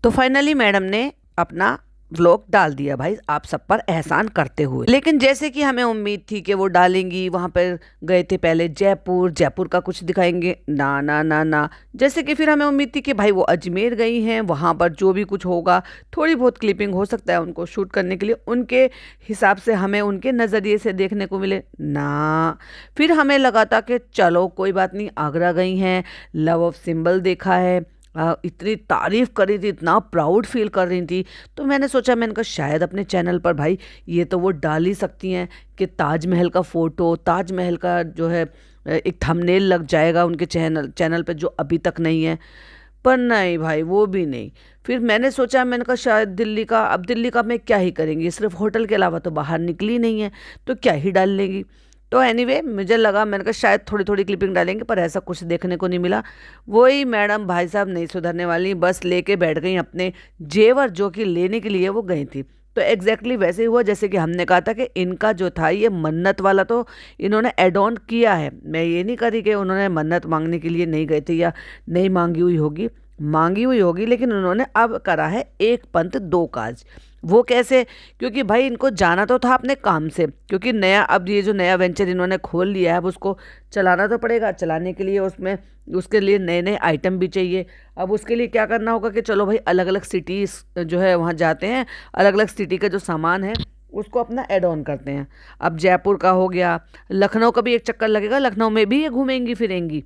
तो finally madam ने अपना व्लॉग डाल दिया भाई, आप सब पर एहसान करते हुए। लेकिन जैसे कि हमें उम्मीद थी कि वो डालेंगी, वहां पर गए थे पहले जयपुर, जयपुर का कुछ दिखाएंगे, ना ना ना ना। जैसे कि फिर हमें उम्मीद थी कि भाई वो अजमेर गई हैं, वहां पर जो भी कुछ होगा थोड़ी बहुत क्लिपिंग हो सकता है उनको शूट करने के लिए, उनके हिसाब से हमें उनके नज़रिए से देखने को मिले ना। फिर हमें लगा था कि चलो कोई बात नहीं, आगरा गई हैं, लव ऑफ सिंबल देखा है, इतनी तारीफ कर रही थी, इतना प्राउड फील कर रही थी। तो मैंने सोचा, मैंने कहा शायद अपने चैनल पर भाई ये तो वो डाल ही सकती हैं कि ताजमहल का फ़ोटो, ताजमहल का जो है एक थंबनेल लग जाएगा उनके चैनल पे, जो अभी तक नहीं है। पर नहीं भाई, वो भी नहीं। फिर मैंने सोचा, मैंने कहा शायद दिल्ली का, अब दिल्ली का मैं क्या ही करेंगी, सिर्फ होटल के अलावा तो बाहर निकली नहीं है, तो क्या ही डाल लेंगी। तो एनीवे मुझे लगा, मैंने कहा शायद थोड़ी थोड़ी क्लिपिंग डालेंगे, पर ऐसा कुछ देखने को नहीं मिला। वही मैडम भाई साहब नहीं सुधरने वाली, बस लेके बैठ गई अपने जेवर जो कि लेने के लिए वो गई थी। तो एग्जैक्टली वैसे ही हुआ जैसे कि हमने कहा था कि इनका जो था ये मन्नत वाला तो इन्होंने एड ऑन किया है। मैं ये नहीं करी कि उन्होंने मन्नत मांगने के लिए नहीं गए थे या नहीं मांगी हुई होगी, मांगी हुई होगी, लेकिन उन्होंने अब करा है एक पंथ दो काज। वो कैसे? क्योंकि भाई इनको जाना तो था अपने काम से, क्योंकि नया, अब ये जो नया वेंचर इन्होंने खोल लिया है अब उसको चलाना तो पड़ेगा। चलाने के लिए उसमें उसके लिए नए नए आइटम भी चाहिए। अब उसके लिए क्या करना होगा कि चलो भाई अलग अलग सिटीज़ जो है वहाँ जाते हैं, अलग अलग सिटी का जो सामान है उसको अपना ऐड ऑन करते हैं। अब जयपुर का हो गया, लखनऊ का भी एक चक्कर लगेगा, लखनऊ में भी ये घूमेंगी फिरेंगी।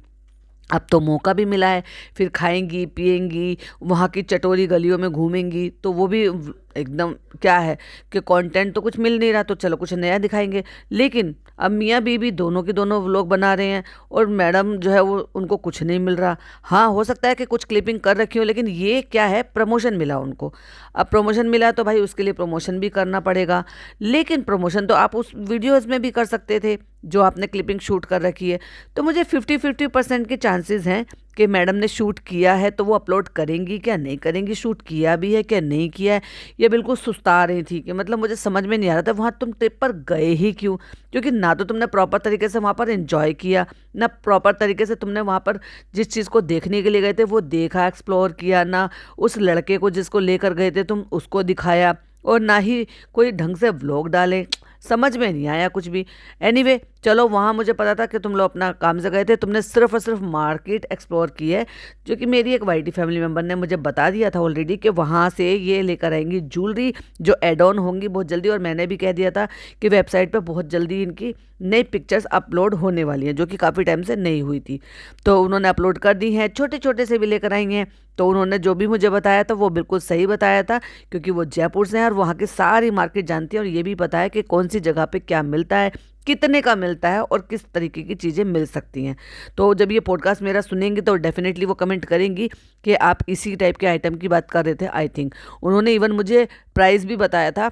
अब तो मौका भी मिला है, फिर खाएंगी पिएंगी, वहाँ की चटोरी गलियों में घूमेंगी, तो वो भी एकदम क्या है कि कंटेंट तो कुछ मिल नहीं रहा, तो चलो कुछ नया दिखाएंगे। लेकिन अब मियाँ बीवी दोनों के दोनों व्लॉग बना रहे हैं और मैडम जो है वो उनको कुछ नहीं मिल रहा। हाँ, हो सकता है कि कुछ क्लिपिंग कर रखी हो, लेकिन ये क्या है, प्रमोशन मिला उनको। अब प्रमोशन मिला तो भाई उसके लिए प्रमोशन भी करना पड़ेगा। लेकिन प्रमोशन तो आप उस वीडियोज़ में भी कर सकते थे जो आपने क्लिपिंग शूट कर रखी है। तो मुझे 50-50% के चांसेस हैं कि मैडम ने शूट किया है तो वो अपलोड करेंगी क्या नहीं करेंगी, शूट किया भी है क्या नहीं किया है। ये बिल्कुल सुस्ता रही थी कि मतलब मुझे समझ में नहीं आ रहा था वहाँ तुम ट्रिप पर गए ही क्यों, क्योंकि ना तो तुमने प्रॉपर तरीके से वहाँ पर एंजॉय किया, ना प्रॉपर तरीके से तुमने वहाँ पर जिस चीज़ को देखने के लिए गए थे वो देखा, एक्सप्लोर किया, ना उस लड़के को जिसको लेकर गए थे तुम उसको दिखाया, और ना ही कोई ढंग से व्लॉग डाले। समझ में नहीं आया कुछ भी। एनीवे चलो, वहाँ मुझे पता था कि तुम लोग अपना काम से गए थे, तुमने सिर्फ और सिर्फ मार्केट एक्सप्लोर की है, जो कि मेरी एक वाईटी फैमिली मेम्बर ने मुझे बता दिया था ऑलरेडी कि वहाँ से ये लेकर आएंगी ज्वेलरी जो एड ऑन होंगी बहुत जल्दी। और मैंने भी कह दिया था कि वेबसाइट पर बहुत जल्दी इनकी नई पिक्चर्स अपलोड होने वाली हैं, जो कि काफ़ी टाइम से नहीं हुई थी। तो उन्होंने अपलोड कर दी हैं, छोटे छोटे से भी लेकर आएंगे। तो उन्होंने जो भी मुझे बताया था वो बिल्कुल सही बताया था, क्योंकि वो जयपुर से हैं और वहाँ की सारी मार्केट जानती है, और ये भी पता है कि कौन सी जगह पे क्या मिलता है, कितने का मिलता है और किस तरीके की चीज़ें मिल सकती हैं। तो जब ये पॉडकास्ट मेरा सुनेंगे तो डेफिनेटली वो कमेंट करेंगी कि आप इसी टाइप के आइटम की बात कर रहे थे। आई थिंक उन्होंने इवन मुझे प्राइस भी बताया था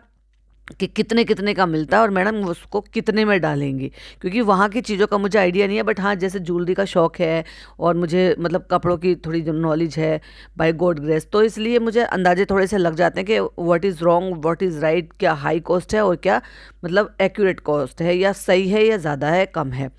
कि कितने कितने का मिलता है और मैडम उसको कितने में डालेंगी, क्योंकि वहाँ की चीज़ों का मुझे आइडिया नहीं है। बट हाँ, जैसे ज्वेलरी का शौक़ है और मुझे मतलब कपड़ों की थोड़ी जो नॉलेज है बाय गॉड ग्रेस, तो इसलिए मुझे अंदाजे थोड़े से लग जाते हैं कि what is wrong what is right, क्या हाई कॉस्ट है और क्या मतलब एक्यूरेट कॉस्ट है, या सही है या ज़्यादा है कम है।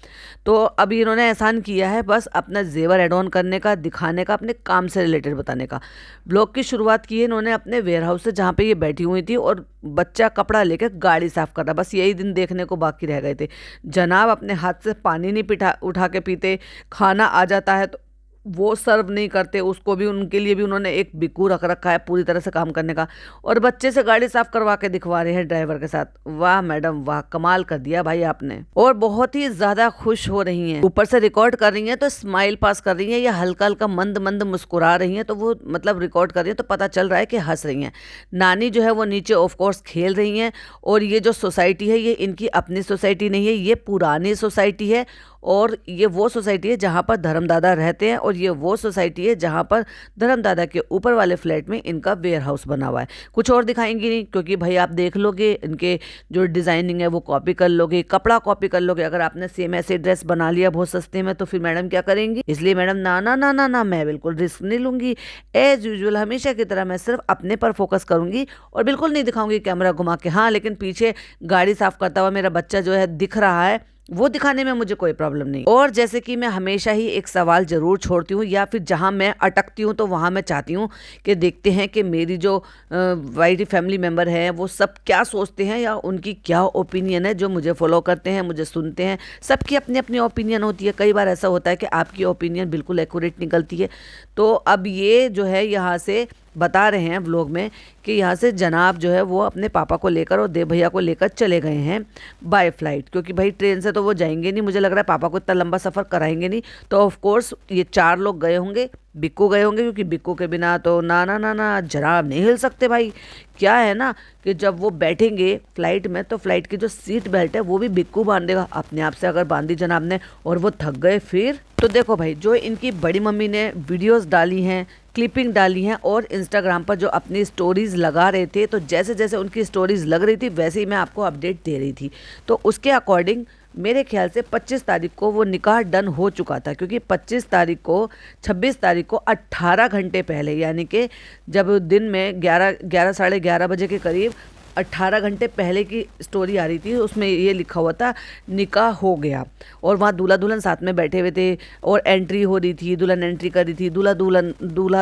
तो अभी इन्होंने एहसान किया है बस अपना जेवर एड ऑन करने का, दिखाने का, अपने काम से रिलेटेड बताने का। ब्लॉग की शुरुआत की है इन्होंने अपने वेयर हाउस से, जहाँ पे ये बैठी हुई थी और बच्चा कपड़ा लेकर गाड़ी साफ कर रहा, बस यही दिन देखने को बाकी रह गए थे। जनाब अपने हाथ से पानी नहीं पिठा उठा के पीते, खाना आ जाता है तो वो सर्व नहीं करते, उसको भी उनके लिए भी उन्होंने एक बिक्कू रख रखा है पूरी तरह से काम करने का, और बच्चे से गाड़ी साफ करवा के दिखवा रहे हैं ड्राइवर के साथ। वाह मैडम वाह, कमाल कर दिया भाई आपने। और बहुत ही ज्यादा खुश हो रही हैं, ऊपर से रिकॉर्ड कर रही हैं तो स्माइल पास कर रही हैं या हल्का हल्का मंद मंद मुस्कुरा रही हैं, तो वो मतलब रिकॉर्ड कर रही हैं तो पता चल रहा है कि हंस रही हैं। नानी जो है वो नीचे ऑफ कोर्स खेल रही हैं। और ये जो सोसाइटी है ये इनकी अपनी सोसाइटी नहीं है, ये पुरानी सोसाइटी है, और ये वो सोसाइटी है जहाँ पर धर्मदादा रहते हैं, और ये वो सोसाइटी है जहाँ पर धर्मदादा के ऊपर वाले फ्लैट में इनका वेयर हाउस बना हुआ है। कुछ और दिखाएंगी नहीं, क्योंकि भाई आप देख लोगे इनके जो डिज़ाइनिंग है वो कॉपी कर लोगे, कपड़ा कॉपी कर लोगे। अगर आपने सेम ऐसे ड्रेस बना लिया बहुत सस्ते में तो फिर मैडम क्या करेंगी। इसलिए मैडम ना ना ना ना ना, मैं बिल्कुल रिस्क नहीं लूँगी। एज यूजुअल हमेशा की तरह मैं सिर्फ अपने पर फोकस करूँगी और बिल्कुल नहीं दिखाऊंगी कैमरा घुमा के। हाँ, लेकिन पीछे गाड़ी साफ करता हुआ मेरा बच्चा जो है दिख रहा है, वो दिखाने में मुझे कोई प्रॉब्लम नहीं। और जैसे कि मैं हमेशा ही एक सवाल जरूर छोड़ती हूँ, या फिर जहाँ मैं अटकती हूँ तो वहाँ मैं चाहती हूँ कि देखते हैं कि मेरी जो वाइटी फैमिली मेम्बर हैं वो सब क्या सोचते हैं या उनकी क्या ओपिनियन है। जो मुझे फॉलो करते हैं, मुझे सुनते हैं, सबकी अपनी अपनी ओपिनियन होती है। कई बार ऐसा होता है कि आपकी ओपिनियन बिल्कुल एक्यूरेट निकलती है। तो अब ये जो है यहाँ से बता रहे हैं व्लॉग में कि यहाँ से जनाब जो है वो अपने पापा को लेकर और देव भैया को लेकर चले गए हैं बाय फ्लाइट, क्योंकि भाई ट्रेन से तो वो जाएंगे नहीं, मुझे लग रहा है पापा को इतना लंबा सफ़र कराएंगे नहीं। तो ऑफ कोर्स ये 4 लोग गए होंगे, बिक्कू गए होंगे, क्योंकि बिक्कू के बिना तो ना ना ना ना जनाब नहीं हिल सकते भाई। क्या है ना कि जब वो बैठेंगे फ्लाइट में तो फ्लाइट की जो सीट बेल्ट है वो भी बिक्कू बांधेगा। अपने आप से अगर बांधी जनाब ने और वो थक गए फिर तो देखो भाई, जो इनकी बड़ी मम्मी ने वीडियोस डाली हैं, क्लिपिंग डाली हैं और इंस्टाग्राम पर जो अपनी स्टोरीज़ लगा रहे थे, तो जैसे जैसे उनकी स्टोरीज़ लग रही थी वैसे ही मैं आपको अपडेट दे रही थी। तो उसके अकॉर्डिंग मेरे ख्याल से 25 तारीख को वो निकाह डन हो चुका था, क्योंकि 26 तारीख को 18 घंटे पहले, यानी कि जब दिन में 11 साढ़े 11 बजे के करीब 18 घंटे पहले की स्टोरी आ रही थी, उसमें ये लिखा हुआ था निकाह हो गया। और वहाँ दूल्हा दुल्हन साथ में बैठे हुए थे और एंट्री हो रही थी, दुल्हन एंट्री कर रही थी, दूल्हा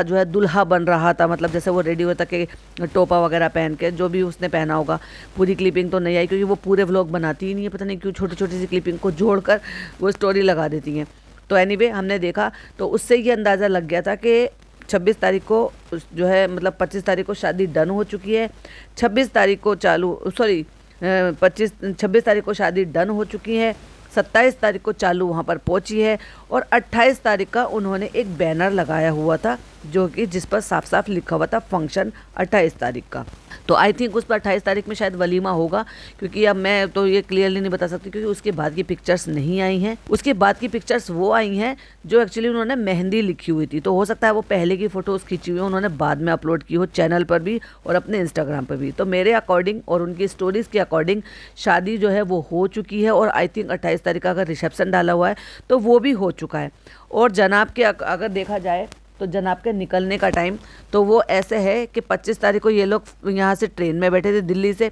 जो है दुल्हा बन रहा था, मतलब जैसे वो रेडी होता कि टोपा वगैरह पहन के, जो भी उसने पहना होगा। पूरी क्लिपिंग तो नहीं आई क्योंकि वो पूरे व्लॉग बनाती ही नहीं है, पता नहीं क्यों छोटी छोटी सी क्लिपिंग को जोड़कर वो स्टोरी लगा देती हैं। तो एनीवे हमने देखा तो उससे ये अंदाज़ा लग गया था कि 26 तारीख को जो है, मतलब 25 तारीख को शादी डन हो चुकी है, 26 तारीख को 26 तारीख को शादी डन हो चुकी है, 27 तारीख को चालू वहाँ पर पहुँची है और 28 तारीख का उन्होंने एक बैनर लगाया हुआ था जो कि जिस पर साफ साफ लिखा हुआ था फंक्शन 28 तारीख का। तो आई थिंक उस पर 28 तारीख में शायद वलीमा होगा, क्योंकि अब मैं तो ये क्लियरली नहीं बता सकती क्योंकि उसके बाद की पिक्चर्स नहीं आई हैं। उसके बाद की पिक्चर्स वो आई हैं जो एक्चुअली उन्होंने मेहंदी लिखी हुई थी। तो हो सकता है वो पहले की फ़ोटोज़ खींची हुई उन्होंने बाद में अपलोड की हो चैनल पर भी और अपने इंस्टाग्राम पर भी। तो मेरे अकॉर्डिंग और उनकी स्टोरीज़ के अकॉर्डिंग शादी जो है वो हो चुकी है और आई थिंक 28 तारीख का अगर रिसेप्शन डाला हुआ है तो वो भी हो चुका है। और जनाब के अगर देखा जाए तो जनाब के निकलने का टाइम तो वो ऐसे है कि 25 तारीख को ये लोग यहाँ से ट्रेन में बैठे थे दिल्ली से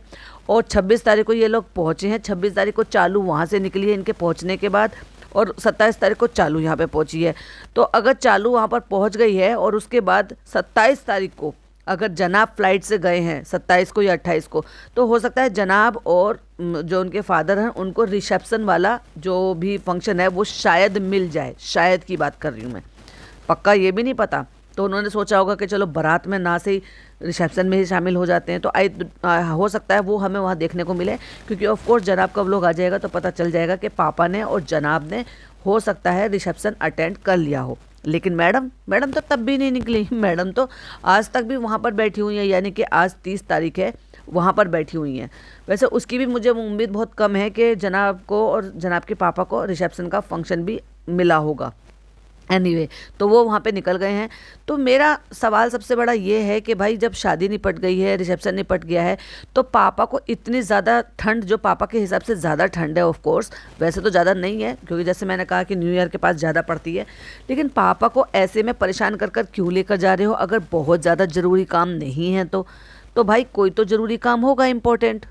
और 26 तारीख को ये लोग पहुँचे हैं। 26 तारीख को चालू वहाँ से निकली है इनके पहुँचने के बाद और 27 तारीख को चालू यहाँ पे पहुँची है। तो अगर चालू वहाँ पर पहुँच गई है और उसके बाद 27 तारीख को अगर जनाब फ्लाइट से गए हैं 27 को या 28 को, तो हो सकता है जनाब और जो उनके फादर हैं उनको रिसेप्शन वाला जो भी फंक्शन है वो शायद मिल जाए। शायद की बात कर रही हूँ मैं, पक्का ये भी नहीं पता। तो उन्होंने सोचा होगा कि चलो बारात में ना से ही रिसेप्शन में ही शामिल हो जाते हैं। तो हो सकता है वो हमें वहाँ देखने को मिले, क्योंकि ऑफ कोर्स जनाब का व्लॉग आ जाएगा तो पता चल जाएगा कि पापा ने और जनाब ने हो सकता है रिसेप्शन अटेंड कर लिया हो। लेकिन मैडम तो तब भी नहीं निकली। मैडम तो आज तक भी वहाँ पर बैठी हुई हैं, यानी कि आज 30 तारीख है, वहाँ पर बैठी हुई हैं। वैसे उसकी भी मुझे उम्मीद बहुत कम है कि जनाब को और जनाब के पापा को रिसेप्शन का फंक्शन भी मिला होगा। एनीवे तो वो वहाँ पे निकल गए हैं। तो मेरा सवाल सबसे बड़ा ये है कि भाई जब शादी निपट गई है, रिसेप्शन निपट गया है, तो पापा को इतनी ज़्यादा ठंड, जो पापा के हिसाब से ज़्यादा ठंड है, ऑफ कोर्स वैसे तो ज़्यादा नहीं है क्योंकि जैसे मैंने कहा कि न्यू ईयर के पास ज़्यादा पड़ती है, लेकिन पापा को ऐसे में परेशान कर कर क्यों लेकर जा रहे हो? अगर बहुत ज़्यादा ज़रूरी काम नहीं है तो भाई कोई तो ज़रूरी काम होगा इम्पोर्टेंट,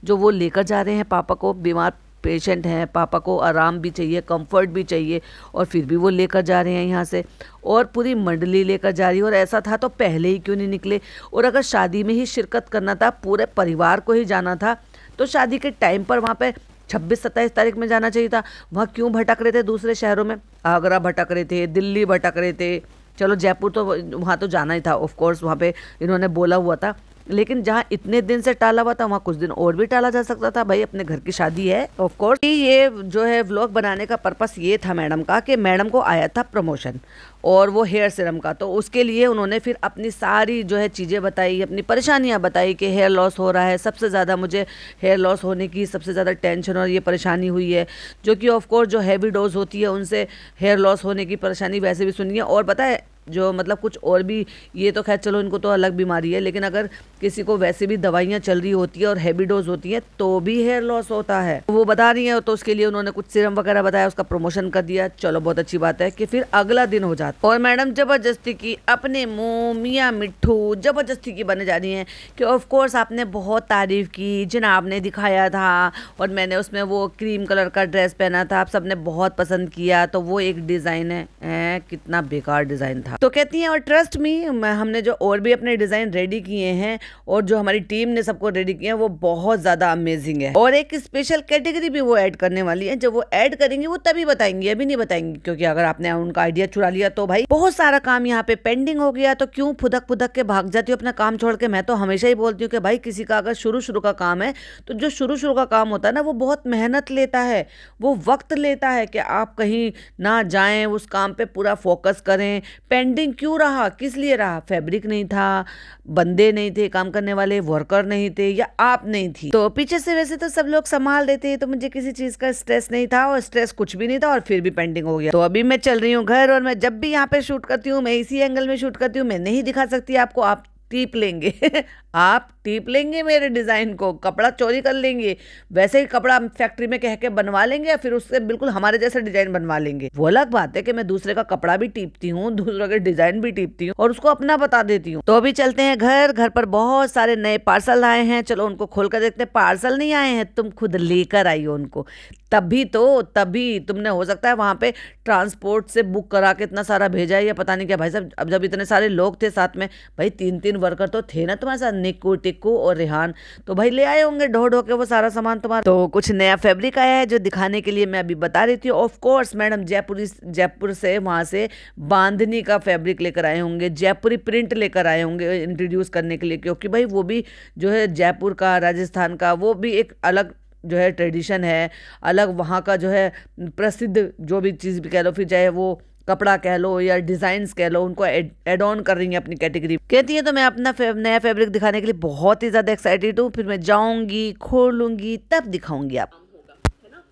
जो वो लेकर जा रहे हैं। पापा को बीमार पेशेंट हैं, पापा को आराम भी चाहिए, कंफर्ट भी चाहिए, और फिर भी वो लेकर जा रहे हैं यहाँ से, और पूरी मंडली लेकर जा रही है। और ऐसा था तो पहले ही क्यों नहीं निकले? और अगर शादी में ही शिरकत करना था, पूरे परिवार को ही जाना था, तो शादी के टाइम पर वहाँ पे 26-27 तारीख में जाना चाहिए था। वहाँ क्यों भटक रहे थे दूसरे शहरों में? आगरा भटक रहे थे, दिल्ली भटक रहे थे, चलो जयपुर तो वहाँ तो जाना ही था, ऑफ कोर्स वहाँ पे इन्होंने बोला हुआ था, लेकिन जहाँ इतने दिन से टाला हुआ था वहाँ कुछ दिन और भी टाला जा सकता था। भाई अपने घर की शादी है, ऑफ कोर्स। ये जो है व्लॉग बनाने का पर्पस ये था मैडम का कि मैडम को आया था प्रमोशन और वो हेयर सीरम का, तो उसके लिए उन्होंने फिर अपनी सारी जो है चीज़ें बताई, अपनी परेशानियाँ बताई कि हेयर लॉस हो रहा है, सबसे ज़्यादा मुझे हेयर लॉस होने की सबसे ज़्यादा टेंशन और ये परेशानी हुई है, जो कि ऑफ कोर्स जो हैवी डोज होती है उनसे हेयर लॉस होने की परेशानी वैसे भी सुनी है। और पता है जो मतलब कुछ और भी, ये तो खैर चलो इनको तो अलग बीमारी है, लेकिन अगर किसी को वैसे भी दवाइयाँ चल रही होती है और हैवी डोज होती है तो भी हेयर लॉस होता है। वो बता रही है, तो उसके लिए उन्होंने कुछ सीरम वगैरह बताया, उसका प्रमोशन कर दिया। चलो बहुत अच्छी बात है कि फिर अगला दिन हो जाता। और मैडम जबरदस्ती की अपने मुंह मियाँ मिट्ठू जबरदस्ती की बने जा रही हैं कि ऑफ कोर्स आपने बहुत तारीफ की, जनाब ने दिखाया था और मैंने उसमें वो क्रीम कलर का ड्रेस पहना था, आप सबने बहुत पसंद किया, तो वो एक डिजाइन है, कितना बेकार डिजाइन था। तो कहती हैं और ट्रस्ट मी, हमने जो और भी अपने डिजाइन रेडी किए हैं और जो हमारी टीम ने सबको रेडी किए हैं वो बहुत ज्यादा अमेजिंग है। और एक स्पेशल कैटेगरी भी वो ऐड करने वाली है, जब वो ऐड करेंगी वो तभी बताएंगी, अभी नहीं बताएंगी, क्योंकि अगर आपने उनका आइडिया चुरा लिया तो भाई बहुत सारा काम यहाँ पे पेंडिंग हो गया। तो क्यों फुदक फुदक के भाग जाती हो अपना काम छोड़ के। मैं तो हमेशा ही बोलती हूँ कि भाई किसी का अगर शुरू का काम है तो जो शुरू का काम होता है ना वो बहुत मेहनत लेता है, वो वक्त लेता है कि आप कहीं ना जाएं, उस काम पे पूरा फोकस करें। पेंडिंग क्यों रहा, किस लिए रहा? फैब्रिक नहीं था, बंदे नहीं थे काम करने वाले, वर्कर नहीं थे, या आप नहीं थी। तो पीछे से वैसे तो सब लोग संभाल देते हैं, तो मुझे किसी चीज का स्ट्रेस नहीं था और स्ट्रेस कुछ भी नहीं था और फिर भी पेंडिंग हो गया। तो अभी मैं चल रही हूँ घर और मैं जब भी यहाँ पे शूट करती हूँ मैं इसी एंगल में शूट करती हूँ। मैं नहीं दिखा सकती आपको, आप टीप लेंगे आप टीप लेंगे मेरे डिजाइन को, कपड़ा चोरी कर लेंगे, वैसे ही कपड़ा फैक्ट्री में कह के बनवा लेंगे या फिर उससे बिल्कुल हमारे जैसा डिजाइन बनवा लेंगे। वो अलग बात है कि मैं दूसरे का कपड़ा भी टीपती हूँ, दूसरों के डिजाइन भी टीपती हूँ और उसको अपना बता देती हूँ। तो अभी चलते हैं घर पर बहुत सारे नए पार्सल आए हैं, चलो उनको खोल कर देखते हैं। पार्सल नहीं आए हैं, तुम खुद लेकर आई हो उनको, तभी तुमने हो सकता है वहां पे ट्रांसपोर्ट से बुक करा के इतना सारा भेजा है या पता नहीं क्या। भाई साहब अब जब इतने सारे लोग थे साथ में, भाई 3 वर्कर तो थे ना तुम्हारे साथ, निक्कू टिक्कू और रेहान, तो भाई ले आए होंगे ढो के वो सारा सामान तुम्हारा। तो कुछ नया फैब्रिक आया है जो दिखाने के लिए मैं अभी बता रही थी। ऑफ कोर्स मैडम जयपुर से वहां से बांधनी का फैब्रिक लेकर आए होंगे, जयपुरी प्रिंट लेकर आए होंगे इंट्रोड्यूस करने के लिए, क्योंकि भाई वो भी जो है जयपुर का, राजस्थान का, वो भी एक अलग जो है ट्रेडिशन है, अलग वहाँ का जो है प्रसिद्ध जो भी चीज़ भी कह लो, फिर चाहे वो कपड़ा कह लो या डिजाइन्स कह लो, उनको एड ऑन कर रही है अपनी कैटेगरी। कहती है तो मैं अपना नया फैब्रिक दिखाने के लिए बहुत ही ज्यादा एक्साइटेड हूँ, फिर मैं जाऊंगी खोलूंगी तब दिखाऊंगी आप, है ना।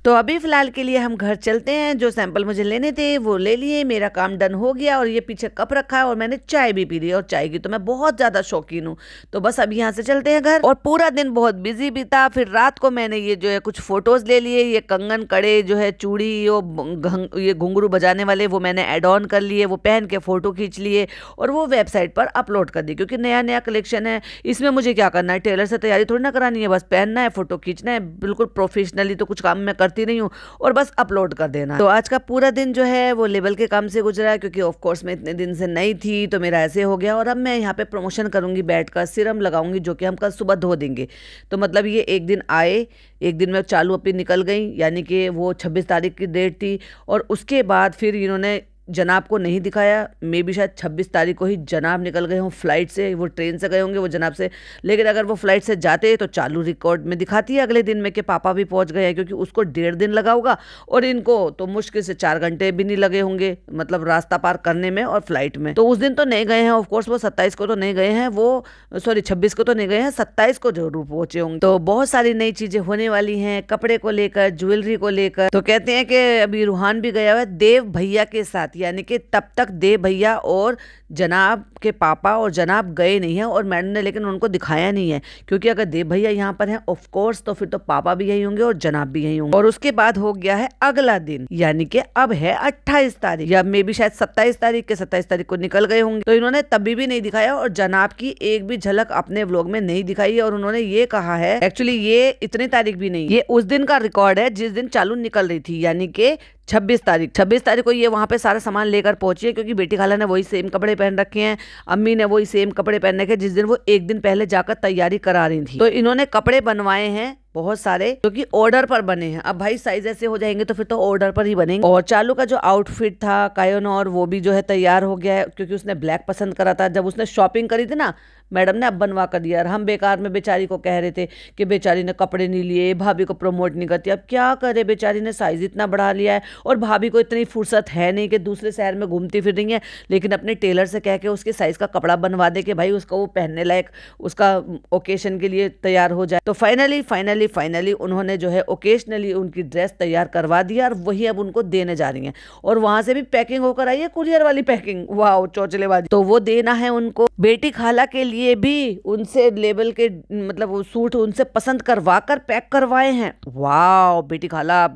तो अभी फिलहाल के लिए हम घर चलते हैं। जो सैंपल मुझे लेने थे वो ले लिए, मेरा काम डन हो गया और ये पीछे कप रखा है और मैंने चाय भी पी ली, और चाय की तो मैं बहुत ज्यादा शौकीन हूँ। तो बस अभी यहाँ से चलते हैं घर। और पूरा दिन बहुत बिजी बीता। फिर रात को मैंने ये जो है कुछ फोटोज ले लिए, ये कंगन कड़े जो है चूड़ी ये घुंघरू बजाने वाले वो मैंने एड ऑन कर लिए, वो पहन के फोटो खींच लिए और वो वेबसाइट पर अपलोड कर दी, क्योंकि नया कलेक्शन है, इसमें मुझे क्या करना है, टेलर से तैयारी थोड़ी ना करानी है, बस पहनना है, फोटो खींचना है, बिल्कुल प्रोफेशनली तो कुछ काम मैं करती नहीं हूँ और बस अपलोड कर देना। तो आज का पूरा दिन जो है वो लेबल के काम से गुजरा, क्योंकि ऑफ कोर्स मैं इतने दिन से नई थी तो मेरा ऐसे हो गया। और अब मैं यहाँ पे प्रमोशन करूंगी, बैठकर सीरम लगाऊंगी जो कि हम कल सुबह धो देंगे। तो मतलब ये एक दिन आए, एक दिन में चालू अपनी निकल गई, यानी कि वो 26 तारीख की डेट थी। और उसके बाद फिर इन्होंने जनाब को नहीं दिखाया, मे भी शायद 26 तारीख को ही जनाब निकल गए हों फ्लाइट से, वो ट्रेन से गए होंगे वो जनाब से। लेकिन अगर वो फ्लाइट से जाते तो चालू रिकॉर्ड में दिखाती है अगले दिन में कि पापा भी पहुंच गए हैं, क्योंकि उसको 1.5 दिन लगा होगा और इनको तो मुश्किल से 4 घंटे भी नहीं लगे होंगे, मतलब रास्ता पार करने में और फ्लाइट में। तो उस दिन तो नहीं गए हैं ऑफकोर्स, वो 27 को तो नहीं गए हैं, वो सॉरी 26 को तो नहीं गए हैं, 27 को जरूर पहुंचे होंगे। तो बहुत सारी नई चीजें होने वाली हैं, कपड़े को लेकर, ज्वेलरी को लेकर। तो कहते हैं कि अभी रूहान भी गया हुआ है देव भैया के साथ, यानी कि तब तक देव भैया और जनाब के पापा और जनाब गए नहीं है, और मैडम ने लेकिन उनको दिखाया नहीं है, क्योंकि अगर देव भैया यहाँ पर हैं ऑफ कोर्स तो फिर तो पापा भी यही होंगे और जनाब भी यही होंगे। और उसके बाद हो गया है अगला दिन, यानी कि अब है 28 तारीख या मे भी शायद 27 तारीख के 27 तारीख को निकल गए होंगे। तो इन्होंने तभी भी नहीं दिखाया और जनाब की एक भी झलक अपने व्लॉग में नहीं दिखाई है। और उन्होंने ये कहा है, एक्चुअली ये इतनी तारीख भी नहीं, ये उस दिन का रिकॉर्ड है जिस दिन चालू निकल रही थी, यानी कि 26 तारीख को ये वहां पे सारा सामान लेकर पहुंची है, क्योंकि बेटी खाला ने वही सेम कपड़े पहन रखे हैं, अम्मी ने वही सेम कपड़े पहन रखे जिस दिन वो एक दिन पहले जाकर तैयारी करा रही थी। तो इन्होंने कपड़े बनवाए हैं बहुत सारे, जो कि ऑर्डर पर बने हैं। अब भाई साइज ऐसे हो जाएंगे तो फिर तो ऑर्डर पर ही बनेंगे। और चालू का जो आउटफिट था कायन, और वो भी जो है तैयार हो गया है, क्योंकि उसने ब्लैक पसंद करा था। जब उसने शॉपिंग करी थी ना मैडम ने, अब बनवा कर दिया। और हम बेकार में बेचारी को कह रहे थे कि बेचारी ने कपड़े नहीं लिए, भाभी को प्रमोट नहीं करती। अब क्या करे, बेचारी ने साइज इतना बढ़ा लिया है और भाभी को इतनी फुर्सत है नहीं कि दूसरे शहर में घूमती फिर रही है, लेकिन अपने टेलर से कह के उसके साइज का कपड़ा बनवा दे कि भाई उसको वो पहनने लायक, उसका ओकेशन के लिए तैयार हो जाए। तो फाइनली फाइनली उन्होंने जो है ओकेशनली उनकी ड्रेस तैयार करवा दिया और वही अब उनको देने जा रही हैं। और वहां से भी पैकिंग होकर आई है, कुरियर वाली पैकिंग, वाह चौचलेबाजी। तो वो देना है उनको। बेटी खाला के लिए भी उनसे लेबल के मतलब वो सूट उनसे पसंद करवा कर पैक करवाए हैं। वाह बेटी खाला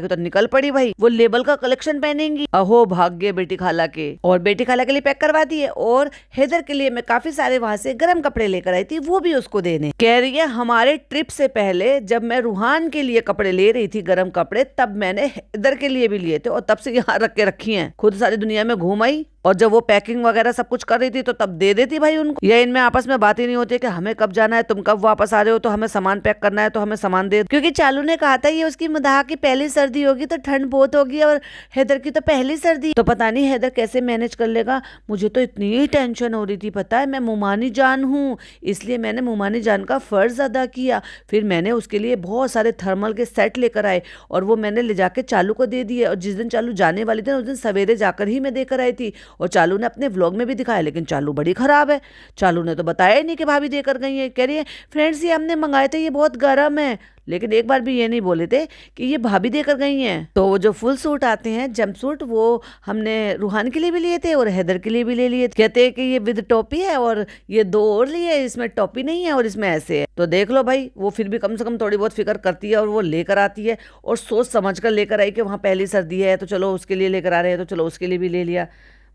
की तो निकल पड़ी भाई, वो लेबल का कलेक्शन पहनेंगी। अहो भाग्य बेटी खाला के। और बेटी खाला के लिए पैक करवा दिए। और हैदर के लिए मैं काफी सारे वहां से गर्म कपड़े लेकर आई थी, वो भी उसको देने। कह रही है हमारे ट्रिप से पहले जब मैं रूहान के लिए कपड़े ले रही थी गर्म कपड़े, तब मैंने हैदर के लिए भी लिए थे और तब से यहाँ रख के रखी हैं। खुद सारी दुनिया में घूम आई और जब वो पैकिंग वगैरह सब कुछ कर रही थी तो तब दे देती भाई उनको। या इनमें आपस में बात ही नहीं होती कि हमें कब जाना है, तुम कब वापस आ रहे हो, तो हमें सामान पैक करना है तो हमें सामान दे। क्योंकि चालू ने कहा था ये उसकी मदाह की पहली सर्दी होगी तो ठंड बहुत होगी और हैदर की तो पहली सर्दी, तो पता नहीं हैदर कैसे मैनेज कर लेगा। मुझे तो इतनी ही टेंशन हो रही थी, पता है मैं मुमानी जान हूँ, इसलिए मैंने मुमानी जान का फर्ज अदा किया। फिर मैंने उसके लिए बहुत सारे थर्मल के सेट लेकर आए और वो मैंने ले जाके चालू को दे दिए। और जिस दिन चालू जाने वाली थी उस दिन सवेरे जाकर ही मैं देकर आई थी। और चालू ने अपने व्लॉग में भी दिखाया, लेकिन चालू बड़ी खराब है। चालू ने तो बताया ही नहीं कि भाभी देकर गई है। कह रही है फ्रेंड्स ये हमने मंगाए थे, ये बहुत गर्म है, लेकिन एक बार भी ये नहीं बोले थे कि ये भाभी देकर गई हैं। तो वो जो फुल सूट आते हैं जंप सूट, वो हमने रूहान के लिए भी लिए थे और हैदर के लिए भी ले लिए थे। कहते हैं कि ये विद टोपी है और ये दो और लिए, इसमें टोपी नहीं है और इसमें ऐसे है। तो देख लो भाई, वो फिर भी कम से कम थोड़ी बहुत फिक्र करती है और वो लेकर आती है और सोच समझ कर लेकर आई कि वहाँ पहली सर्दी है तो चलो उसके लिए लेकर आ रहे हैं तो चलो उसके लिए भी ले लिया।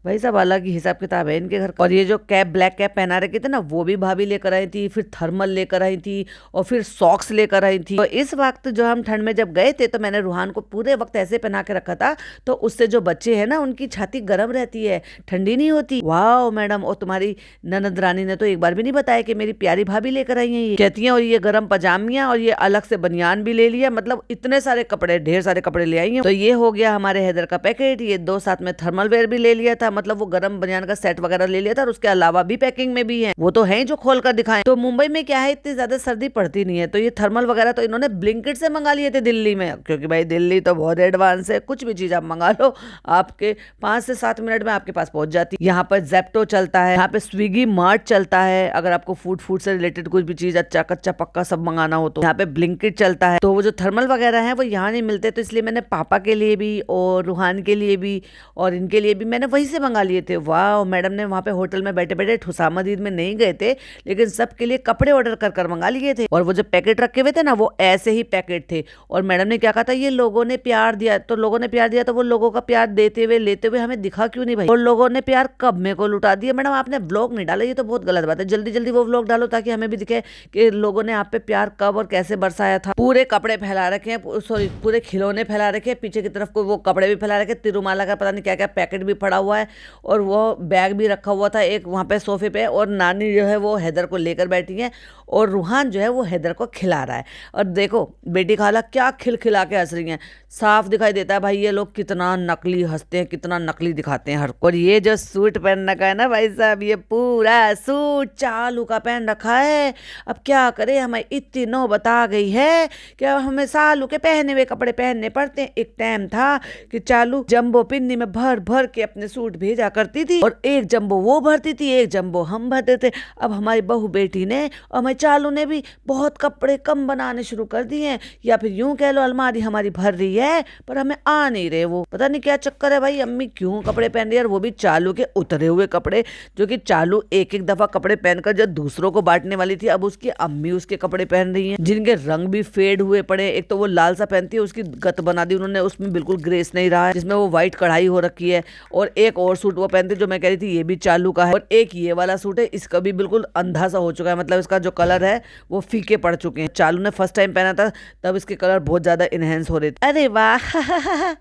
भाई सब अलग ही हिसाब किताब है इनके घर का। और ये जो कैप ब्लैक कैप पहना रखे थे ना, वो भी भाभी लेकर आई थी, फिर थर्मल लेकर आई थी और फिर सॉक्स लेकर आई थी। तो इस वक्त जो हम ठंड में जब गए थे तो मैंने रूहान को पूरे वक्त ऐसे पहना के रखा था, तो उससे जो बच्चे हैं ना उनकी छाती गर्म रहती है, ठंडी नहीं होती। वाह मैडम, और तुम्हारी ननद रानी ने तो एक बार भी नहीं बताया कि मेरी प्यारी भाभी लेकर आई है ये, कहती है। और ये गर्म पजामियां और ये अलग से बनियान भी ले लिया, मतलब इतने सारे कपड़े, ढेर सारे कपड़े ले आई है। तो ये हो गया हमारे हैदर का पैकेट। ये दो साथ में थर्मल वेयर भी ले लिया था, मतलब वो गरम बनियान का सेट वगैरह ले लिया था और उसके अलावा भी पैकिंग में भी है, वो तो है जो खोल कर दिखाएं। तो मुंबई में क्या है, इतनी ज्यादा सर्दी पड़ती नहीं है, तो ये थर्मल वगैरह तो इन्होंने ब्लिंकिट से मंगा लिए थे दिल्ली में, क्योंकि भाई दिल्ली तो बहुत एडवांस है, कुछ भी चीज आप मंगा लो आपके 5 से 7 मिनट में आपके पास पहुंच जाती है। यहाँ पर जेप्टो चलता है, यहाँ पे स्विगी मार्ट चलता है, अगर आपको फूड से रिलेटेड कुछ भी चीज अच्छा कच्चा पक्का सब मंगाना हो तो यहाँ पे ब्लिंकिट चलता है। तो वो जो थर्मल वगैरह है वो यहाँ नहीं मिलते, तो इसलिए मैंने पापा के लिए भी और रूहान के लिए भी और इनके लिए भी मैंने वहीं से मंगा लिए थे। वाह, मैडम ने वहां पे होटल में बैठे बैठे हुसामद ईद में नहीं गए थे, लेकिन सबके लिए कपड़े ऑर्डर कर कर मंगा लिए थे। और वो जो पैकेट रखे हुए थे ना, वो ऐसे ही पैकेट थे। और मैडम ने क्या कहा था, ये लोगों ने प्यार दिया, तो लोगों ने प्यार दिया तो वो लोगों का प्यार देते हुए लेते हुए हमें दिखा क्यों नहीं भाई। और लोगों ने प्यार कब मेरे को लुटा दिया। मैडम आपने व्लॉग नहीं डाला, ये तो बहुत गलत बात है, जल्दी जल्दी वो व्लॉग डालो ताकि हमें भी दिखे कि लोगों ने आप पे प्यार कब और कैसे बरसाया था। पूरे कपड़े फैला रखे हैं, सॉरी पूरे खिलौने फैला रखे हैं, पीछे की तरफ को वो कपड़े भी फैला रखे, तिरुमाला का पता नहीं क्या क्या पैकेट भी पड़ा हुआ है, और वो बैग भी रखा हुआ था एक वहाँ पे सोफे पे। और नानी जो है वो हैदर को लेकर बैठी है और रूहान जो है वो हैदर को खिला रहा है। और देखो बेटी खाला क्या खिलखिला के हंस रही हैं, साफ दिखाई देता है भाई ये लोग कितना नकली हंसते हैं, कितना नकली दिखाते हैं हर। और ये जो सूट पहन रखा है ना भाई साहब, ये पूरा सूट चालू का पहन रखा है। अब क्या करे, हमें इतनी नौबत आ गई है कि हमें सालू के पहने हुए कपड़े पहनने पड़ते हैं। एक टाइम था कि चालू जंबो पिन्नी में भर भर के अपने सूट भेजा करती थी और एक जंबो वो भरती थी, एक जंबो हम भरते थे। अब हमारी बहू बेटी ने और हमारी चालू ने भी बहुत कपड़े कम बनाने शुरू कर दिए हैं, या फिर यूं कह लो अलमारी हमारी भर रही है पर हमें आ नहीं रहे। वो पता नहीं क्या चक्कर है भाई, अम्मी क्यों कपड़े पहन रही है, और वो भी चालू के उतरे हुए कपड़े, जो कि चालू एक एक दफा कपड़े पहनकर जब दूसरों को बांटने वाली थी, अब उसकी अम्मी उसके कपड़े पहन रही हैं जिनके रंग भी फेड हुए पड़े। एक तो वो लाल सा पहनती है, उसकी गत बना दी उन्होंने, उसमें बिल्कुल ग्रेस नहीं रहा है, जिसमें वो व्हाइट कढ़ाई हो रखी है। और एक और सूट वो पहनती जो मैं कह रही थी ये भी चालू का है, और एक ये वाला सूट है, इसका भी बिल्कुल अंधा सा हो चुका है, मतलब इसका जो कलर है वो फीके पड़ चुके हैं। चालू ने फर्स्ट टाइम पहना था तब इसके कलर बहुत ज्यादा इनहेंस हो रहे थे। अरे वाह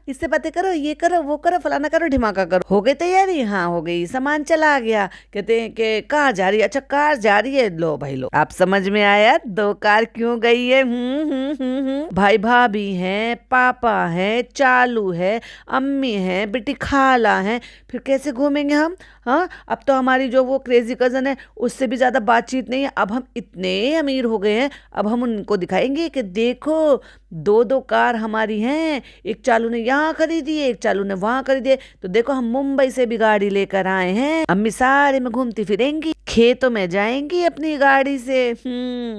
इससे बातें करो, ये करो वो करो, फलाना करो ढिमाका करो। हो गई तैयारी? हाँ हो गई, सामान चला गया। कहते हैं कि कार जा रही है, अच्छा कार जा रही है, लो भाई लो। आप समझ में आया 2 कार क्यों गई है? भाई भाभी हैं, पापा है, चालू है, अम्मी है, बेटी खाला है, फिर कैसे घूमेंगे हम? हाँ, अब तो हमारी जो वो क्रेजी कजन है उससे भी ज्यादा बातचीत नहीं है। अब हम इतने अमीर हो गए हैं, अब हम उनको दिखाएंगे कि देखो 2 कार हमारी हैं, एक चालू ने यहाँ खरीदी है, एक चालू ने वहां खरीदी है, तो देखो हम मुंबई से भी गाड़ी लेकर आए हैं, अम्मी सारे में घूमती फिरेंगी। खेतों में जाएंगी अपनी गाड़ी से।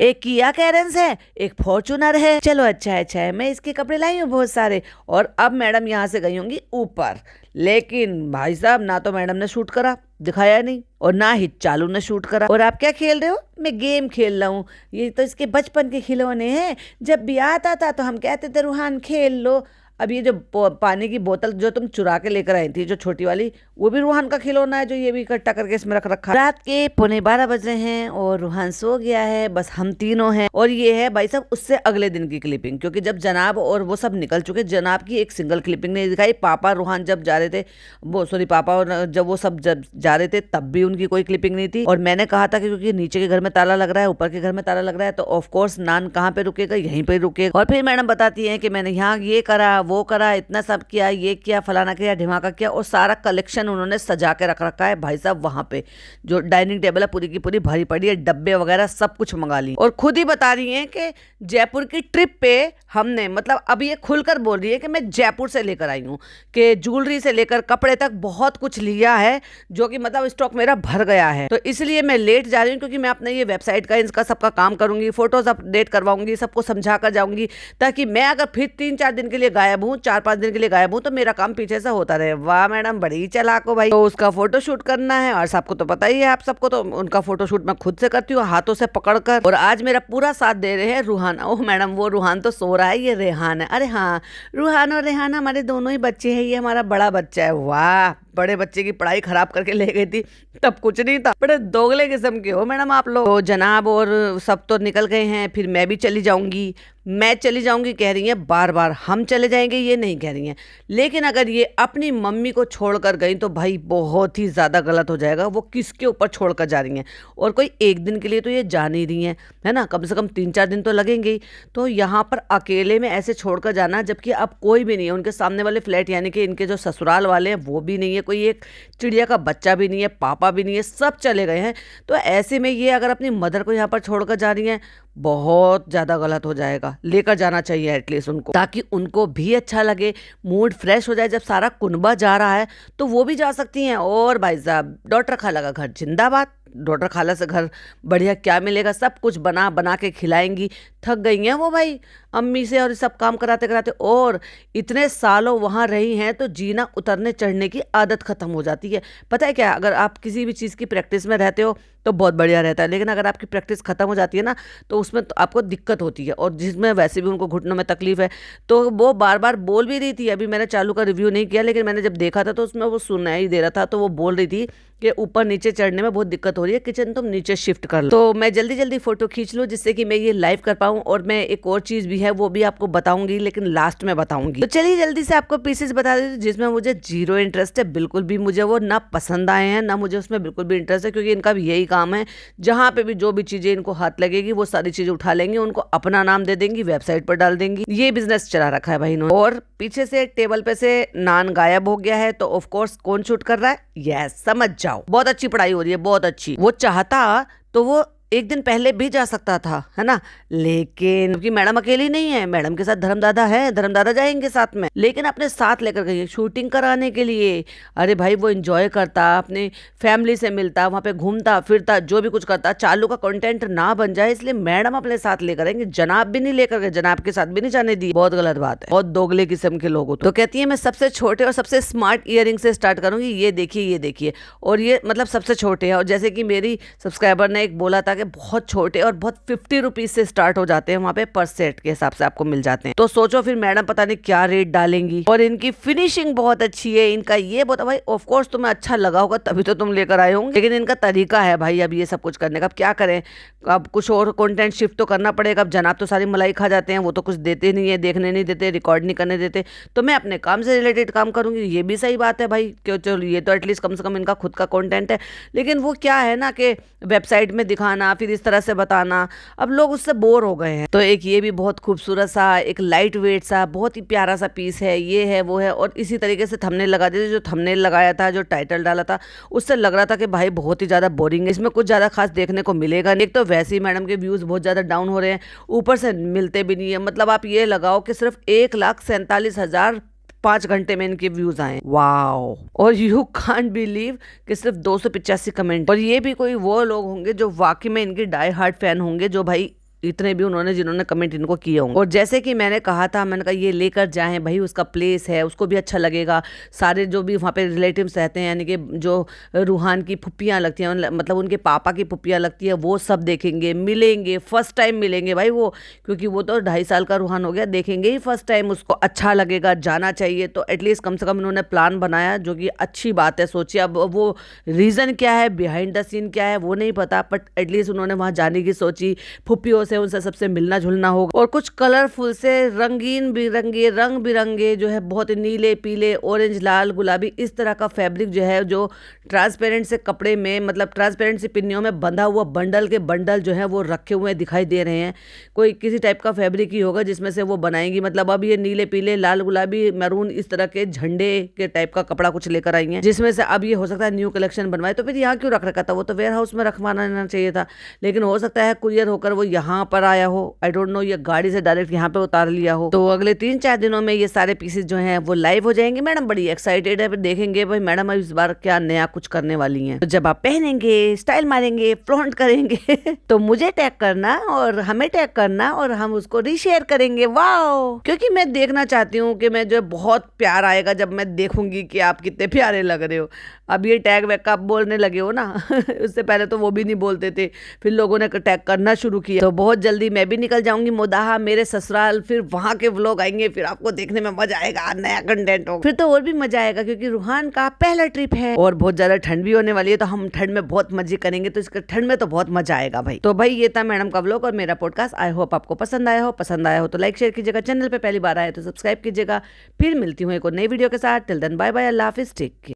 एक किया कैरेंस है, एक फॉर्चूनर है। चलो अच्छा है, मैं इसके कपड़े लाई हूँ बहुत सारे। और अब मैडम यहाँ से गई होंगी ऊपर, लेकिन भाई साहब ना तो मैडम ने शूट करा, दिखाया नहीं, और ना ही चालू ने शूट करा। और आप क्या खेल रहे हो? मैं गेम खेल रहा हूँ। ये तो इसके बचपन के खिलौने हैं, जब भी आता था तो हम कहते थे रूहान खेल लो। अब ये जो पानी की बोतल जो तुम चुरा के लेकर आई थी, जो छोटी वाली, वो भी रूहान का खिलौना है, जो ये भी इकट्ठा करके इसमें रख रखा है। रात के 11:15 बज रहे हैं और रूहान सो गया है, बस हम तीनों हैं। और ये है भाई साहब उससे अगले दिन की क्लिपिंग, क्योंकि जब जनाब और वो सब निकल चुके, जनाब की एक सिंगल क्लिपिंग नहीं दिखाई। पापा रूहान जब जा रहे थे, वो सॉरी पापा और जब वो सब जब जा रहे थे तब भी उनकी कोई क्लिपिंग नहीं थी। और मैंने कहा था कि क्योंकि नीचे के घर में ताला लग रहा है, ऊपर के घर में ताला लग रहा है, तो ऑफकोर्स नान कहाँ पे रुकेगा, यहीं पे रुकेगा। और फिर मैडम बताती है कि मैंने यहाँ ये करा, वो करा, इतना सब किया, ये किया, फलाना किया, ढिमाका किया। और सारा कलेक्शन उन्होंने सजा के रख रखा है भाई साहब। वहां पे जो डाइनिंग टेबल है पूरी की पूरी भरी पड़ी है, डब्बे वगैरह सब कुछ मंगा ली। और खुद ही बता रही हैं कि जयपुर की ट्रिप पे हमने, मतलब अब ये खुलकर बोल रही है कि मैं जयपुर से लेकर आई हूँ, कि ज्वेलरी से लेकर कपड़े तक बहुत कुछ लिया है, जो कि मतलब स्टॉक मेरा भर गया है। तो इसलिए मैं लेट जा रही हूँ, क्योंकि मैं अपने ये वेबसाइट का इनका सबका काम करूंगी, फोटोज अपडेट करवाऊंगी, सबको समझा कर जाऊंगी, ताकि मैं अगर फिर 3-4 दिन के लिए गायब हूँ, 4-5 दिन के लिए गायब हूँ, तो मेरा काम पीछे से होता रहे। वाह मैडम बड़ी चालाक हो भाई। तो उसका फोटोशूट करना है, और सबको तो पता ही है, आप सबको तो उनका फोटोशूट मैं खुद से करती हूँ, हाथों से पकड़कर। और आज मेरा पूरा साथ दे रहे हैं रूहान। ओह मैडम, वो रूहान तो सो रहा है, ये रेहान है। अरे हाँ, रूहान और रेहान हमारे दोनों ही बच्चे हैं, ये हमारा बड़ा बच्चा है। वाह, बड़े बच्चे की पढ़ाई खराब करके ले गई थी, तब कुछ नहीं था। बड़े दोगले किस्म के हो मैडम आप लोग। तो जनाब और सब तो निकल गए हैं, फिर मैं भी चली जाऊंगी, मैं चली जाऊंगी कह रही हैं बार बार। हम चले जाएंगे ये नहीं कह रही हैं, लेकिन अगर ये अपनी मम्मी को छोड़कर गई तो भाई बहुत ही ज़्यादा गलत हो जाएगा। वो किसके ऊपर छोड़कर जा रही हैं? और कोई एक दिन के लिए तो ये जा नहीं रही हैं, है ना, कम से कम 3-4 दिन तो लगेंगे ही। तो यहाँ पर अकेले में ऐसे छोड़कर जाना, जबकि अब कोई भी नहीं है उनके सामने वाले फ्लैट, यानी कि इनके जो ससुराल वाले हैं वो भी नहीं है, कोई एक चिड़िया का बच्चा भी नहीं है, पापा भी नहीं है, सब चले गए हैं। तो ऐसे में ये अगर अपनी मदर को यहाँ पर छोड़कर जा रही हैं, बहुत ज़्यादा गलत हो जाएगा। लेकर जाना चाहिए एटलीस्ट उनको, ताकि उनको भी अच्छा लगे, मूड फ्रेश हो जाए। जब सारा कुनबा जा रहा है तो वो भी जा सकती हैं। और भाई साहब डॉक्टर खाला का घर जिंदाबाद, डॉक्टर खाला से घर बढ़िया क्या मिलेगा, सब कुछ बना बना के खिलाएंगी। थक गई हैं वो भाई अम्मी से और सब काम कराते कराते, और इतने सालों वहाँ रही हैं तो जीना उतरने चढ़ने की आदत खत्म हो जाती है। पता है क्या, अगर आप किसी भी चीज़ की प्रैक्टिस में रहते हो तो बहुत बढ़िया रहता है, लेकिन अगर आपकी प्रैक्टिस खत्म हो जाती है ना, तो उसमें तो आपको दिक्कत होती है। और जिसमें वैसे भी उनको घुटनों में तकलीफ है, तो वो बार बार बोल भी रही थी। अभी मैंने चालू का रिव्यू नहीं किया, लेकिन मैंने जब देखा था तो उसमें वो सुनाई दे रहा था, तो वो बोल रही थी कि ऊपर नीचे चढ़ने में बहुत दिक्कत हो रही है, किचन तुम नीचे शिफ्ट कर लो। तो मैं जल्दी जल्दी फोटो खींच लूँ जिससे कि मैं ये लाइव कर पाऊँ। और मैं एक और चीज़ भी है, वो भी आपको बताऊंगी, लेकिन लास्ट में बताऊंगी। तो चलिए जल्दी से आपको पीसेस बता देती हूँ जिसमें मुझे जीरो इंटरेस्ट है, बिल्कुल भी मुझे वो ना पसंद आए हैं, ना मुझे उसमें बिल्कुल भी इंटरेस्ट है, क्योंकि इनका भी यही काम है, जहाँ पे भी जो भी चीज़ें इनको हाथ लगेगी वो सारी चीज़ें उठा लेंगी, उनको अपना नाम दे देंगी, वेबसाइट पर डाल देंगी। ये बिजनेस चला रखा है भाई इन्होंने। और पीछे से टेबल पे से नान गायब हो गया है, तो ऑफ कोर्स कौन शूट कर रहा है? यस, समझ जाओ, बहुत अच्छी पढ़ाई हो रही है, बहुत अच्छी। वो चाहता तो वो एक दिन पहले भी जा सकता था, है ना, लेकिन क्योंकि मैडम अकेली नहीं है, मैडम के साथ धर्मदादा है, धर्मदादा जाएंगे साथ में, लेकिन अपने साथ लेकर गई शूटिंग कराने के लिए। अरे भाई वो एंजॉय करता, अपनी फैमिली से मिलता, वहाँ पे घूमता फिरता, जो भी कुछ करता, चालू का कंटेंट ना बन जाए इसलिए मैडम अपने साथ लेकर आएंगे। जनाब भी नहीं लेकर गए, जनाब के साथ भी नहीं जाने दी। बहुत गलत बात है, बहुत दोगले किस्म के लोग हो। तो कहती है मैं सबसे छोटे और सबसे स्मार्ट ईयरिंग से स्टार्ट करूंगी, ये देखिए ये देखिए। और ये मतलब सबसे छोटे है, और जैसे कि मेरी सब्सक्राइबर ने एक बोला था कि बहुत छोटे और बहुत 50 रुपीज से स्टार्ट हो जाते हैं, वहाँ पे पर सेट के हिसाब से आपको मिल जाते हैं। तो सोचो फिर मैडम पता नहीं क्या रेट डालेंगी। और इनकी फिनिशिंग बहुत अच्छी है, इनका ये बहुत भाई ऑफ कोर्स तुम्हें अच्छा लगा होगा तभी तो तुम लेकर आए होंगे, लेकिन इनका तरीका है भाई अब ये सब कुछ करने का। अब क्या करें, अब कुछ और कंटेंट शिफ्ट तो करना पड़ेगा। अब जनाब तो सारी मलाई खा जाते हैं, वो तो कुछ देते नहीं है, देखने नहीं देते, रिकॉर्ड नहीं करने देते, तो मैं अपने काम से रिलेटेड काम करूंगी। ये भी सही बात है भाई, क्यों, चलो ये तो एटलीस्ट कम से कम इनका खुद का कंटेंट है। लेकिन वो क्या है ना कि वेबसाइट में दिखाना, फिर इस तरह से बताना, अब लोग उससे बोर हो गए हैं। तो एक ये भी बहुत खूबसूरत सा, एक लाइट वेट सा, बहुत ही प्यारा सा पीस है, ये है वो है। और इसी तरीके से थंबनेल लगा देते, जो थंबनेल लगाया था, जो टाइटल डाला था, उससे लग रहा था कि भाई बहुत ही ज्यादा बोरिंग है, इसमें कुछ ज्यादा खास देखने को मिलेगा नहीं। एक तो वैसे ही मैडम के व्यूज बहुत ज्यादा डाउन हो रहे हैं, ऊपर से मिलते भी नहीं है। मतलब आप ये लगाओ कि सिर्फ 1,47,000 5 घंटे में इनके व्यूज आए। वाओ। और यू कांट बिलीव कि सिर्फ 285 कमेंट। और ये भी कोई वो लोग होंगे जो वाकई में इनके डाई हार्ट फैन होंगे, जो भाई इतने भी उन्होंने जिन्होंने कमेंट इनको किए होंगे। और जैसे कि मैंने कहा था, मैंने कहा ये लेकर जाएं भाई, उसका प्लेस है, उसको भी अच्छा लगेगा। सारे जो भी वहाँ पे रिलेटिव्स रहते हैं, यानी कि जो रूहान की फुप्पियाँ लगती हैं, मतलब उनके पापा की फुप्पियाँ लगती है, वो सब देखेंगे, मिलेंगे, फर्स्ट टाइम मिलेंगे भाई वो, क्योंकि वो तो 2.5 साल का रूहान हो गया, देखेंगे ही फर्स्ट टाइम, उसको अच्छा लगेगा, जाना चाहिए। तो एटलीस्ट कम से कम उन्होंने प्लान बनाया, जो कि अच्छी बात है। सोचिए अब वो रीज़न क्या है, बिहाइंड द सीन क्या है वो नहीं पता, बट एटलीस्ट उन्होंने वहाँ जाने की सोची, फुप्पियों से उनसे सबसे मिलना जुलना होगा। और कुछ कलरफुल से रंगीन बिरंगे, रंग बिरंगे जो है, बहुत नीले पीले ऑरेंज लाल गुलाबी, इस तरह का फैब्रिक जो है, जो ट्रांसपेरेंट से कपड़े में, मतलब ट्रांसपेरेंट से पिन्नियों में बंधा हुआ बंडल के बंडल जो है वो रखे हुए दिखाई दे रहे हैं। कोई किसी टाइप का फैब्रिक ही होगा जिसमें से वो बनाएंगी। मतलब अब ये नीले पीले लाल गुलाबी मैरून इस तरह के झंडे के टाइप का कपड़ा कुछ लेकर आई हैं, जिसमें से अब ये हो सकता है न्यू कलेक्शन बनवाए। तो फिर यहाँ क्यों रख रखा था? वो तो वेयर हाउस में रखवाना चाहिए था, लेकिन हो सकता है कुरियर होकर वो यहाँ पर आया हो, आई डोंट नो, ये गाड़ी से डायरेक्ट यहाँ पे उतार लिया हो। तो अगले 3-4 दिनों में ये सारे पीसेस जो हैं वो लाइव हो जाएंगे। मैडम बड़ी एक्साइटेड है, फिर देखेंगे भाई मैडम इस बार क्या नया कुछ करने वाली हैं। तो जब आप पहनेंगे, स्टाइल मारेंगे, फ्लॉन्ट करेंगे तो मुझे टैग करना और हमें टैग करना और हम उसको रीशेयर करेंगे। वाओ, क्योंकि मैं देखना चाहती हूँ कि मैं जो बहुत प्यार आएगा जब मैं देखूंगी कि आप कितने प्यारे लग रहे हो। अब ये टैग वैग का आप बोलने लगे हो ना उससे पहले तो वो भी नहीं बोलते थे, फिर लोगों ने टैग करना शुरू किया। तो बहुत जल्दी मैं भी निकल जाऊंगी मोदाहा, मेरे ससुराल, फिर वहां के व्लॉग आएंगे, फिर आपको देखने में मजा आएगा, नया कंटेंट होगा, फिर तो और भी मजा आएगा, क्योंकि रूहान का पहला ट्रिप है और बहुत ज्यादा ठंड भी होने वाली है, तो हम ठंड में बहुत मजे करेंगे। तो इसके ठंड में तो बहुत मजा आएगा भाई। तो भाई ये था मैडम का व्लॉग और मेरा पॉडकास्ट। आई होप आपको पसंद आया हो तो लाइक शेयर कीजिएगा, चैनल पे पहली बार आए तो सब्सक्राइब कीजिएगा। फिर मिलती हूँ एक और नई वीडियो के साथ। टिल देन बाय बाय, अल्लाह हाफिज, टेक केयर।